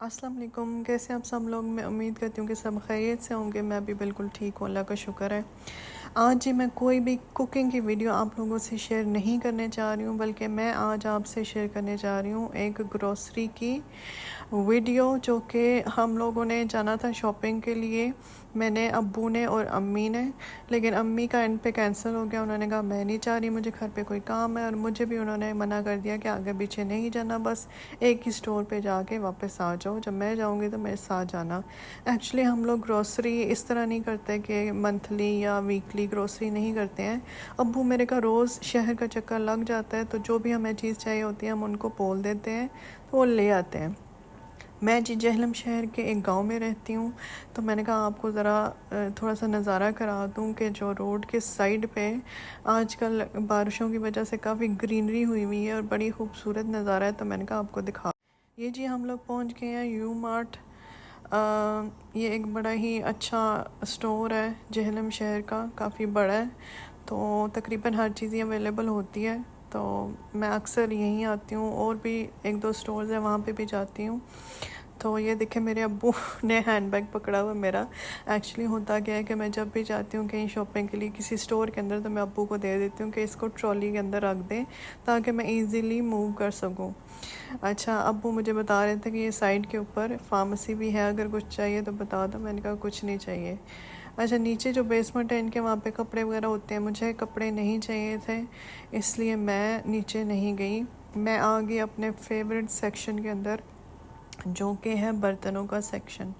अस्सलाम वालेकुम। कैसे आप सब लोग? मैं उम्मीद करती हूँ कि सब खैरियत से होंगे। मैं भी बिल्कुल ठीक हूँ, अल्लाह का शुक्र है। आज जी मैं कोई भी कुकिंग की वीडियो आप लोगों से शेयर नहीं करने जा रही हूँ, बल्कि मैं आज आपसे शेयर करने जा रही हूँ एक ग्रोसरी की वीडियो, जो कि हम लोगों ने जाना था शॉपिंग के लिए, मैंने, अब्बू ने और अम्मी ने। लेकिन अम्मी का एंड पे कैंसिल हो गया। उन्होंने कहा मैं नहीं चाह रही, मुझे घर पे कोई काम है, और मुझे भी उन्होंने मना कर दिया कि आगे पीछे नहीं जाना, बस एक ही स्टोर पे जाके वापस आ जाओ, जब मैं जाऊंगी तो मेरे साथ जाना। एक्चुअली हम लोग ग्रोसरी इस तरह नहीं करते कि मंथली या वीकली ग्रोसरी नहीं करते हैं। अब्बू मेरे का रोज़ शहर का चक्कर लग जाता है, तो जो भी हमें चीज़ चाहिए होती है हम उनको बोल देते हैं तो वो ले आते हैं। मैं जी जहलम शहर के एक गांव में रहती हूँ, तो मैंने कहा आपको ज़रा थोड़ा सा नज़ारा करा दूँ कि जो रोड के साइड पे आजकल बारिशों की वजह से काफ़ी ग्रीनरी हुई हुई है और बड़ी खूबसूरत नज़ारा है, तो मैंने कहा आपको दिखा। ये जी हम लोग पहुँच गए हैं यू मार्ट। ये एक बड़ा ही अच्छा स्टोर है जहलम शहर का, काफ़ी बड़ा है, तो तकरीबन हर चीज़ अवेलेबल होती है। तो मैं अक्सर यहीं आती हूँ, और भी एक दो स्टोर्स हैं वहाँ पे भी जाती हूँ। तो ये देखे मेरे अब्बू ने हैंडबैग पकड़ा हुआ मेरा। एक्चुअली होता क्या है कि मैं जब भी जाती हूँ कहीं शॉपिंग के लिए किसी स्टोर के अंदर, तो मैं अब्बू को दे देती हूँ कि इसको ट्रॉली के अंदर रख दें ताकि मैं इजीली मूव कर सकूँ। अच्छा, अब्बू मुझे बता रहे थे कि ये साइड के ऊपर फार्मेसी भी है, अगर कुछ चाहिए तो बता दो। मैंने कहा कुछ नहीं चाहिए। अच्छा, नीचे जो बेसमेंट है इनके, वहाँ पे कपड़े वगैरह होते हैं, मुझे कपड़े नहीं चाहिए थे, इसलिए मैं नीचे नहीं गई। मैं आ गई अपने फेवरेट सेक्शन के अंदर, जो कि है बर्तनों का सेक्शन।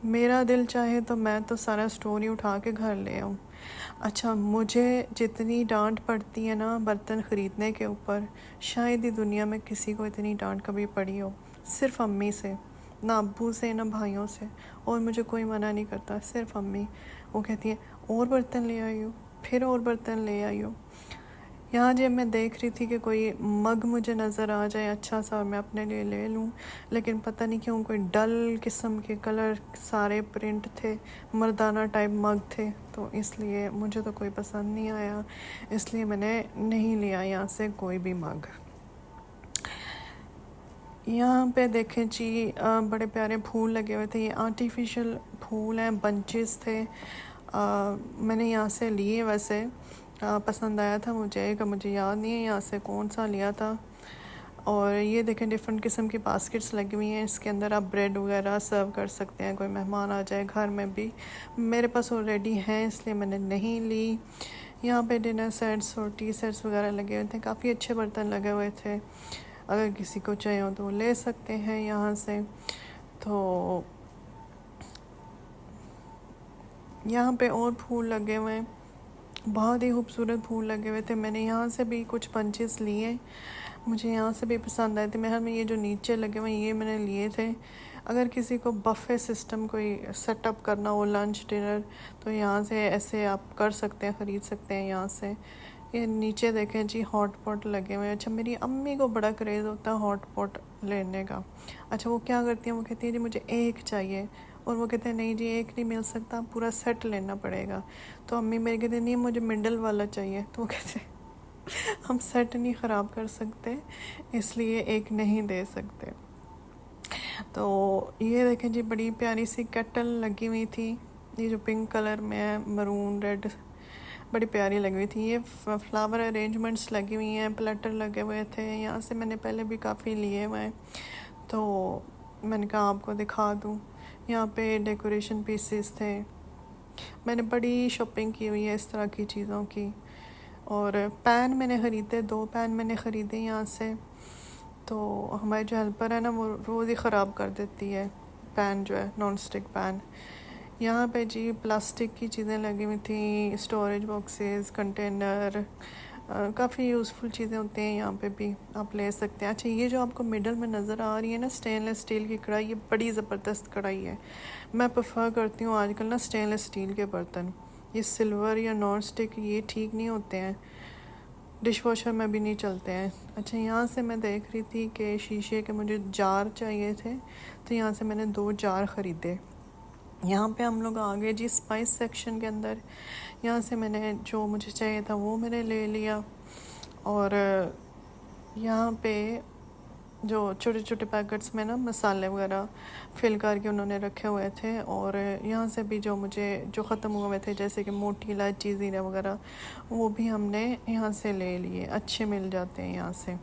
मेरा दिल चाहे तो मैं तो सारा स्टोर ही उठा के घर ले आऊँ। अच्छा, मुझे जितनी डांट पड़ती है ना बर्तन ख़रीदने के ऊपर, शायद ही दुनिया में किसी को इतनी डांट कभी पड़ी हो। सिर्फ अम्मी से, ना अब्बू से ना भाइयों से, और मुझे कोई मना नहीं करता, सिर्फ अम्मी। वो कहती है और बर्तन ले आई हो, फिर और बर्तन ले आई हो। यहाँ जब मैं देख रही थी कि कोई मग मुझे नज़र आ जाए अच्छा सा और मैं अपने लिए ले लूँ, लेकिन पता नहीं क्यों कोई डल किस्म के कलर, सारे प्रिंट थे, मर्दाना टाइप मग थे, तो इसलिए मुझे तो कोई पसंद नहीं आया, इसलिए मैंने नहीं लिया यहाँ से कोई भी मग। यहाँ पे देखें जी, बड़े प्यारे फूल लगे हुए थे, ये आर्टिफिशियल फूल हैं, बंचेस थे। मैंने यहाँ से लिए, वैसे पसंद आया था मुझे, कि मुझे याद नहीं है यहाँ से कौन सा लिया था। और ये देखें डिफरेंट किस्म की बास्केट्स लगी हुई हैं, इसके अंदर आप ब्रेड वगैरह सर्व कर सकते हैं, कोई मेहमान आ जाए घर में भी। मेरे पास ऑलरेडी हैं इसलिए मैंने नहीं ली। यहाँ पे डिनर सेट्स और टी सेट्स वगैरह लगे हुए थे, काफ़ी अच्छे बर्तन लगे हुए थे, अगर किसी को चाहिए हो तो वो ले सकते हैं यहाँ से। तो यहाँ पे और फूल लगे हुए हैं, बहुत ही खूबसूरत फूल लगे हुए थे। मैंने यहाँ से भी कुछ पंचेस लिए, मुझे यहाँ से भी पसंद आए थे। मैं हमें ये जो नीचे लगे हुए ये मैंने लिए थे। अगर किसी को बफ़े सिस्टम कोई सेटअप करना हो, लंच डिनर, तो यहाँ से ऐसे आप कर सकते हैं, ख़रीद सकते हैं यहाँ से। ये नीचे देखें जी हॉट पॉट लगे हुए हैं। अच्छा, मेरी अम्मी को बड़ा क्रेज़ होता है हॉट पॉट लेने का। अच्छा, वो क्या करती हैं, वो कहती है जी मुझे एक चाहिए, और वो कहते हैं नहीं जी एक नहीं मिल सकता, पूरा सेट लेना पड़ेगा। तो अम्मी मेरी कहती नहीं मुझे मिडल वाला चाहिए, तो वो कहते हम सेट नहीं ख़राब कर सकते, इसलिए एक नहीं दे सकते। तो ये देखें जी बड़ी प्यारी सी केटल लगी हुई थी, ये जो पिंक कलर में है, मरून रेड, बड़ी प्यारी लगी हुई थी। ये फ्लावर अरेंजमेंट्स लगी हुई हैं, प्लेटर लगे हुए थे, यहाँ से मैंने पहले भी काफ़ी लिए हुए हैं, तो मैंने कहा आपको दिखा दूँ। यहाँ पे डेकोरेशन पीसेस थे। मैंने बड़ी शॉपिंग की हुई है इस तरह की चीज़ों की। और पैन मैंने ख़रीदे, 2 पैन मैंने ख़रीदे यहाँ से। तो हमारी जो हेल्पर है ना, वो रोज़ ही ख़राब कर देती है पैन, जो है नॉन स्टिक पैन। यहाँ पे जी प्लास्टिक की चीज़ें लगी हुई थी, स्टोरेज बॉक्सेस, कंटेनर, काफ़ी यूज़फुल चीज़ें होती हैं यहाँ पे भी, आप ले सकते हैं। अच्छा, ये जो आपको मिडल में नज़र आ रही है ना स्टेनलेस स्टील की कढ़ाई, ये बड़ी ज़बरदस्त कढ़ाई है। मैं प्रेफर करती हूँ आजकल ना स्टेनलेस स्टील के बर्तन, ये सिल्वर या नॉन स्टिक ये ठीक नहीं होते हैं, डिश वॉशर में भी नहीं चलते हैं। अच्छा, यहाँ से मैं देख रही थी कि शीशे के मुझे जार चाहिए थे, तो यहाँ से मैंने 2 जार ख़रीदे। यहाँ पे हम लोग आ गए जी स्पाइस सेक्शन के अंदर। यहाँ से मैंने जो मुझे चाहिए था वो मैंने ले लिया। और यहाँ पे जो छोटे छोटे पैकेट्स में ना मसाले वगैरह फिल करके उन्होंने रखे हुए थे। और यहाँ से भी जो मुझे जो ख़त्म हुए थे जैसे कि मोटी इलायची ज़ीरा वगैरह, वो भी हमने यहाँ से ले लिए, अच्छे मिल जाते हैं यहाँ से।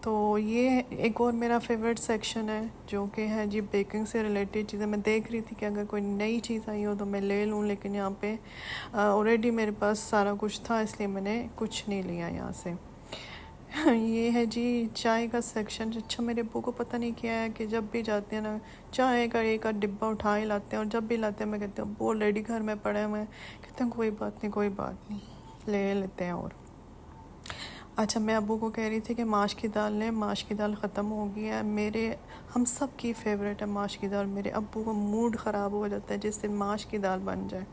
तो ये एक और मेरा फेवरेट सेक्शन है जो कि है जी बेकिंग से रिलेटेड चीज़ें। मैं देख रही थी कि अगर कोई नई चीज़ आई हो तो मैं ले लूँ, लेकिन यहाँ पे ऑलरेडी मेरे पास सारा कुछ था, इसलिए मैंने कुछ नहीं लिया यहाँ से। ये है जी चाय का सेक्शन। अच्छा, मेरे अब्बू को पता नहीं क्या है कि जब भी जाते हैं ना चाय का एक आध डिब्बा उठा ही लाते हैं, और जब भी लाते हैं मैं कहती हूँ अब्बू ऑलरेडी घर में पड़े हुए हैं। कहते हैं कोई बात नहीं कोई बात नहीं, ले लेते हैं। और अच्छा, मैं अब्बू को कह रही थी कि माश की दाल लें, माश की दाल ख़त्म हो गई है। मेरे हम सब की फेवरेट है माश की दाल। मेरे अब्बू का मूड ख़राब हो जाता है जिस दिन माश की दाल बन जाए।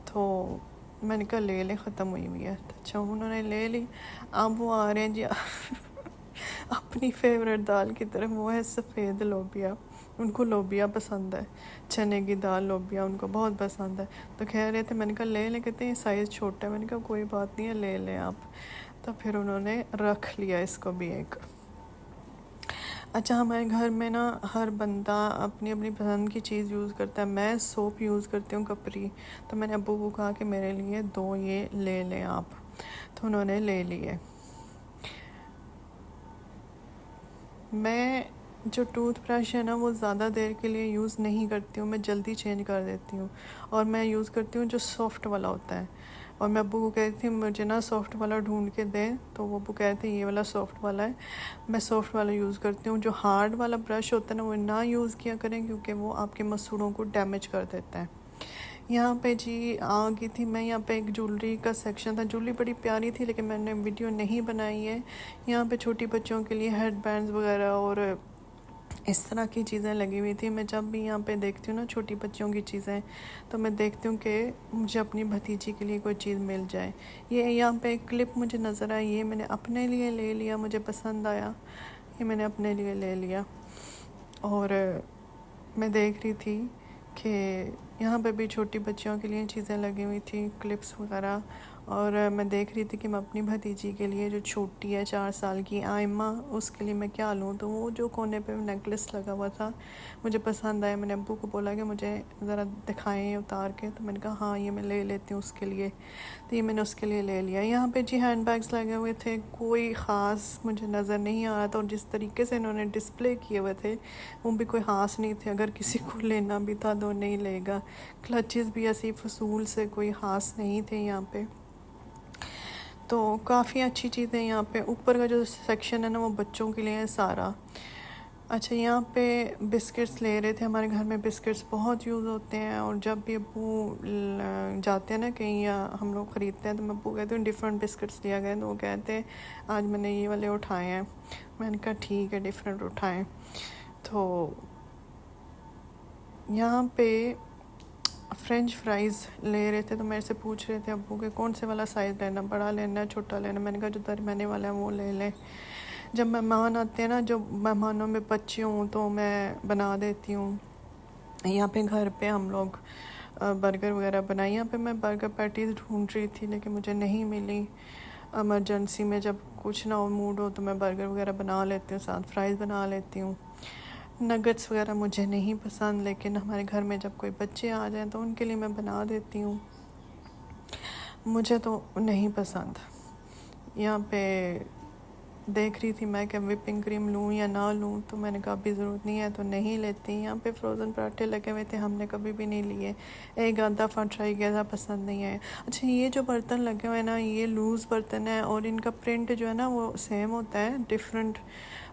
तो मैंने कहा ले लें, ख़त्म हुई हुई है। तो अच्छा, उन्होंने ले ली। अब वो आ रहे हैं जी अपनी फेवरेट दाल की तरफ, वो है सफ़ेद लोबिया। उनको लोबिया पसंद है, चने की दाल लोबिया उनको बहुत पसंद है। तो कह रहे थे, मैंने कहा ले लें, कहते हैं साइज़ छोटा है। मैंने कहा कोई बात नहीं है, ले लें आप। तो फिर उन्होंने रख लिया इसको भी एक। अच्छा, हमारे घर में ना हर बंदा अपनी अपनी पसंद की चीज़ यूज़ करता है। मैं सोप यूज़ करती हूँ कपरी, तो मैंने अब्बू को कहा कि मेरे लिए 2 ये ले लें आप, तो उन्होंने ले लिए। मैं जो टूथब्रश है ना वो ज़्यादा देर के लिए यूज़ नहीं करती हूँ, मैं जल्दी चेंज कर देती हूँ। और मैं यूज़ करती हूँ जो सॉफ्ट वाला होता है। और मैं अब्बू को कहती थी मुझे ना सॉफ्ट वाला ढूंढ के दें, तो वो अब्बू कहते हैं ये वाला सॉफ्ट वाला है। मैं सॉफ्ट वाला यूज़ करती हूँ। जो हार्ड वाला ब्रश होता है ना वो ना यूज़ किया करें, क्योंकि वो आपके मसूड़ों को डैमेज कर देता है। यहाँ पे जी आ गई थी मैं, यहाँ पे एक ज्वेलरी का सेक्शन था। ज्वेलरी बड़ी प्यारी थी लेकिन मैंने वीडियो नहीं बनाई है। यहाँ पे छोटी बच्चों के लिए हेड बैंड्स वगैरह और इस तरह की चीज़ें लगी हुई थी। मैं जब भी यहाँ पे देखती हूँ ना छोटी बच्चों की चीज़ें, तो मैं देखती हूँ कि मुझे अपनी भतीजी के लिए कोई चीज़ मिल जाए। ये यहाँ पे एक क्लिप मुझे नज़र आई, ये मैंने अपने लिए ले लिया, मुझे पसंद आया, ये मैंने अपने लिए ले लिया। और मैं देख रही थी कि यहाँ पे भी छोटी बच्चियों के लिए चीज़ें लगी हुई थी, क्लिप्स वगैरह। और मैं देख रही थी कि मैं अपनी भतीजी के लिए जो छोटी है 4 साल की आयमा, उसके लिए मैं क्या लूँ। तो वो जो कोने पे नेकलेस लगा हुआ था मुझे पसंद आया। मैंने अब्बू को बोला कि मुझे ज़रा दिखाएं उतार के, तो मैंने कहा हाँ ये मैं ले लेती हूँ उसके लिए। तो ये मैंने उसके लिए ले लिया। यहाँ पे जी हैंड बैग्स लगे हुए थे, कोई ख़ास मुझे नज़र नहीं आ रहा था। और जिस तरीके से इन्होंने डिस्प्ले किए हुए थे वो भी कोई ख़ास नहीं थे। अगर किसी को लेना भी था तो नहीं लेगा। क्लचेस भी ऐसी फसूल से कोई ख़ास नहीं थे यहाँ पे। तो काफ़ी अच्छी चीज़ें यहाँ पे। ऊपर का जो सेक्शन है ना वो बच्चों के लिए है सारा। अच्छा, यहाँ पे बिस्किट्स ले रहे थे। हमारे घर में बिस्किट्स बहुत यूज़ होते हैं, और जब भी अब्बू जाते हैं ना कहीं या हम लोग ख़रीदते हैं तो मैं अब्बू कहती हूँ डिफरेंट बिस्किट्स लिया गए। तो वो कहते हैं आज मैंने ये वाले उठाए हैं। मैंने कहा ठीक है डिफरेंट उठाएं। तो यहाँ पे फ्रेंच फ्राइज़ ले रहे थे, तो मेरे से पूछ रहे थे अब्बू के कौन से वाला साइज़ लेना, बड़ा लेना छोटा लेना। मैंने कहा जो दरमियाने वाला है वो ले लें। जब मेहमान आते हैं ना, जो मेहमानों में बच्चे हों तो मैं बना देती हूँ। यहाँ पे घर पे हम लोग बर्गर वगैरह बनाए। यहाँ पे मैं बर्गर पैटीज़ ढूंढ रही थी लेकिन मुझे नहीं मिली। इमरजेंसी में जब कुछ ना हो मूड हो तो मैं बर्गर वगैरह बना लेती हूँ, साथ फ्राइज़ बना लेती हूँ। नगेट्स वगैरह मुझे नहीं पसंद, लेकिन हमारे घर में जब कोई बच्चे आ जाएं तो उनके लिए मैं बना देती हूँ, मुझे तो नहीं पसंद। यहाँ पे देख रही थी मैं कि विपिंग क्रीम लूँ या ना लूँ, तो मैंने कहा अभी ज़रूरत नहीं है तो नहीं लेती। यहाँ पे फ्रोज़न पराठे लगे हुए थे, हमने कभी भी नहीं लिए। एक आध दफ़ा ट्राई किया था, पसंद नहीं आया। अच्छा, ये जो बर्तन लगे हुए हैं ना ये लूज़ बर्तन है, और इनका प्रिंट जो है ना वो सेम होता है डिफरेंट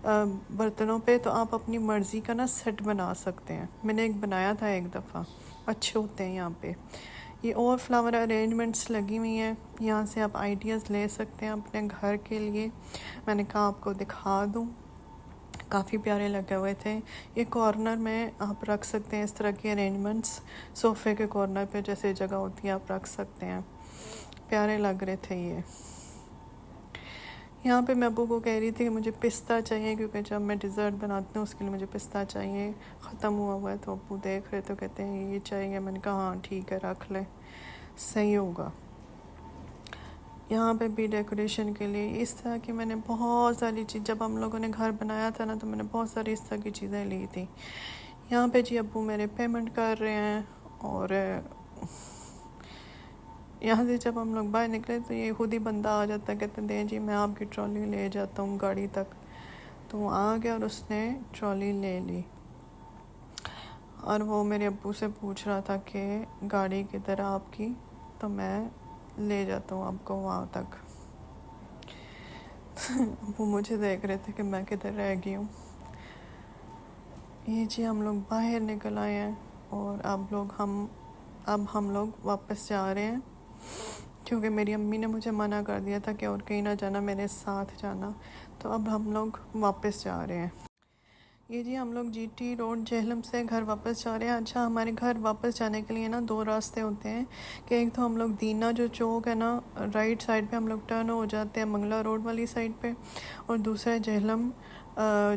बर्तनों पे। तो आप अपनी मर्ज़ी का ना सेट बना सकते हैं। मैंने एक बनाया था एक दफ़ा, अच्छे होते हैं यहाँ पे। ये और फ्लावर अरेंजमेंट्स लगी हुई हैं, यहाँ से आप आइडियाज़ ले सकते हैं अपने घर के लिए। मैंने कहा आपको दिखा दूँ, काफ़ी प्यारे लगे हुए थे। ये कॉर्नर में आप रख सकते हैं इस तरह के अरेंजमेंट्स, सोफ़े के कॉर्नर पे जैसे जगह होती है आप रख सकते हैं, प्यारे लग रहे थे ये। यहाँ पे मैं अब्बू को कह रही थी कि मुझे पिस्ता चाहिए, क्योंकि जब मैं डिज़र्ट बनाती हूँ उसके लिए मुझे पिस्ता चाहिए, ख़त्म हुआ हुआ है। तो अब्बू देख रहे तो कहते हैं ये चाहिए। मैंने कहा हाँ ठीक है रख ले, सही होगा। यहाँ पे भी डेकोरेशन के लिए इस तरह की मैंने बहुत सारी चीज़, जब हम लोगों ने घर बनाया था ना तो मैंने बहुत सारी इस तरह की चीज़ें ली थी। यहाँ पे जी अब्बू मेरे पेमेंट कर रहे हैं, और यहाँ से जब हम लोग बाहर निकले तो ये खुद ही बंदा आ जाता है, कहते दें जी मैं आपकी ट्रॉली ले जाता हूँ गाड़ी तक। तो वो आ गया और उसने ट्रॉली ले ली, और वो मेरे अब्बू से पूछ रहा था कि गाड़ी किधर है आपकी, तो मैं ले जाता हूँ आपको वहाँ तक। अब्बू मुझे देख रहे थे कि मैं किधर रह गई हूँ। ये जी हम लोग बाहर निकल आए हैं, और अब हम लोग वापस जा रहे हैं, क्योंकि मेरी अम्मी ने मुझे मना कर दिया था कि और कहीं ना जाना, मेरे साथ जाना। तो अब हम लोग वापस जा रहे हैं। ये जी हम लोग जीटी रोड जेहलम से घर वापस जा रहे हैं। अच्छा, हमारे घर वापस जाने के लिए ना दो रास्ते होते हैं, कि एक तो हम लोग दीना जो चौक है ना, राइट साइड पे हम लोग टर्न हो जाते हैं मंगला रोड वाली साइड पे, और दूसरा है जेहलम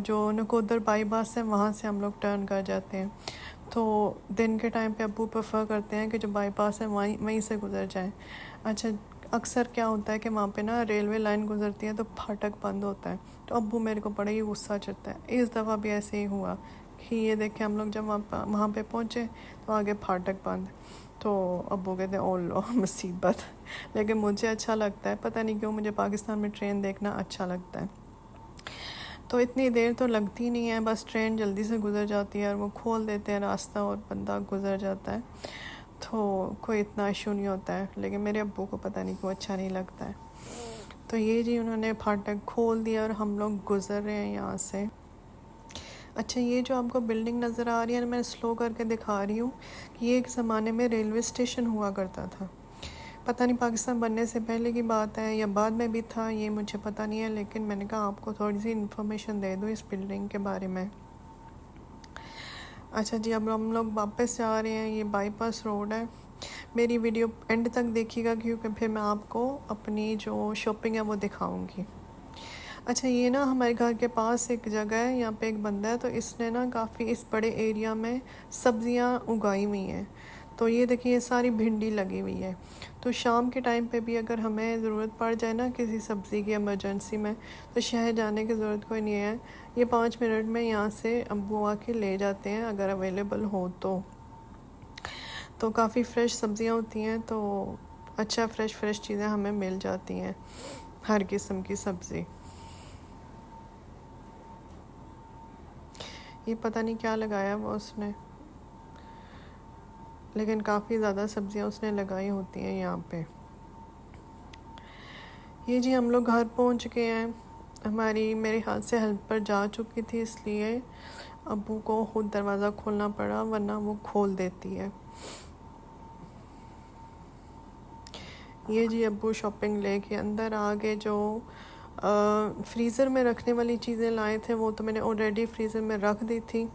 जो नकोदर बाईपास है, वहाँ से हम लोग टर्न कर जाते हैं। तो दिन के टाइम पे अब्बू प्रेफर करते हैं कि जो बाईपास है वहीं से गुजर जाएं। अच्छा, अक्सर क्या होता है कि वहाँ पे ना रेलवे लाइन गुजरती है तो फाटक बंद होता है, तो अब्बू मेरे को बड़ा ही गुस्सा चढ़ता है। इस दफ़ा भी ऐसे ही हुआ कि ये देखे हम लोग जब वहाँ पे पहुँचे तो आगे फाटक बंद। तो अब्बू कहते हैं ओ लो मुसीबत। लेकिन मुझे अच्छा लगता है, पता नहीं क्यों मुझे पाकिस्तान में ट्रेन देखना अच्छा लगता है। तो इतनी देर तो लगती नहीं है, बस ट्रेन जल्दी से गुजर जाती है और वो खोल देते हैं रास्ता और बंदा गुजर जाता है, तो कोई इतना इशू नहीं होता है। लेकिन मेरे अब्बू को पता नहीं क्यों अच्छा नहीं लगता है। तो ये जी उन्होंने फाटक खोल दिया और हम लोग गुजर रहे हैं यहाँ से। अच्छा, ये जो आपको बिल्डिंग नज़र आ रही है ना, मैं स्लो करके दिखा रही हूँ कि ये एक ज़माने में रेलवे स्टेशन हुआ करता था। पता नहीं पाकिस्तान बनने से पहले की बात है या बाद में भी था, ये मुझे पता नहीं है, लेकिन मैंने कहा आपको थोड़ी सी इन्फॉर्मेशन दे दूँ इस बिल्डिंग के बारे में। अच्छा जी, अब हम लोग वापस जा रहे हैं। ये बाईपास रोड है। मेरी वीडियो एंड तक देखिएगा, क्योंकि फिर मैं आपको अपनी जो शॉपिंग है वो दिखाऊंगी। अच्छा, ये ना हमारे घर के पास एक जगह है, यहाँ पे एक बंदा है, तो इसने ना काफ़ी इस बड़े एरिया में सब्जियाँ उगाई हुई हैं। तो ये देखिए, ये सारी भिंडी लगी हुई है। तो शाम के टाइम पे भी अगर हमें ज़रूरत पड़ जाए ना किसी सब्ज़ी की इमरजेंसी में, तो शहर जाने की ज़रूरत कोई नहीं है। ये 5 मिनट में यहाँ से अब्बू आके ले जाते हैं अगर अवेलेबल हो तो काफ़ी फ़्रेश सब्ज़ियाँ होती हैं, तो अच्छा फ़्रेश चीज़ें हमें मिल जाती हैं, हर किस्म की सब्ज़ी। ये पता नहीं क्या लगाया वो उसने, लेकिन काफ़ी ज़्यादा सब्ज़ियाँ उसने लगाई होती हैं यहाँ पे। ये जी हम लोग घर पहुँच गए हैं। हमारी मेरे हाथ से हेल्पर जा चुकी थी, इसलिए अब्बू को खुद दरवाज़ा खोलना पड़ा, वरना वो खोल देती है। ये जी अब्बू शॉपिंग लेके अंदर आ गए। जो फ्रीज़र में रखने वाली चीज़ें लाए थे वो तो मैंने ऑलरेडी फ्रीज़र में रख दी थी।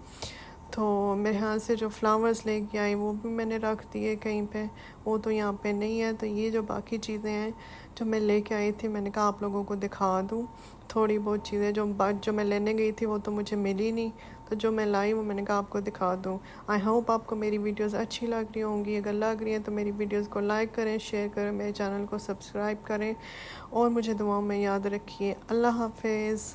तो मेरे हाथ से जो फ्लावर्स लेके आई वो भी मैंने रख दिए कहीं पे, वो तो यहाँ पे नहीं है। तो ये जो बाकी चीज़ें हैं जो मैं लेके आई थी, मैंने कहा आप लोगों को दिखा दूँ थोड़ी बहुत चीज़ें। जो मैं लेने गई थी वो तो मुझे मिली नहीं, तो जो मैं लाई वो मैंने कहा आपको दिखा दूँ। आई होप आपको मेरी वीडियोस अच्छी लग रही होंगी। अगर लग रही हैं तो मेरी वीडियोस को लाइक करें, शेयर करें, मेरे चैनल को सब्सक्राइब करें, और मुझे दुआओं में याद रखिए। अल्लाह हाफिज़।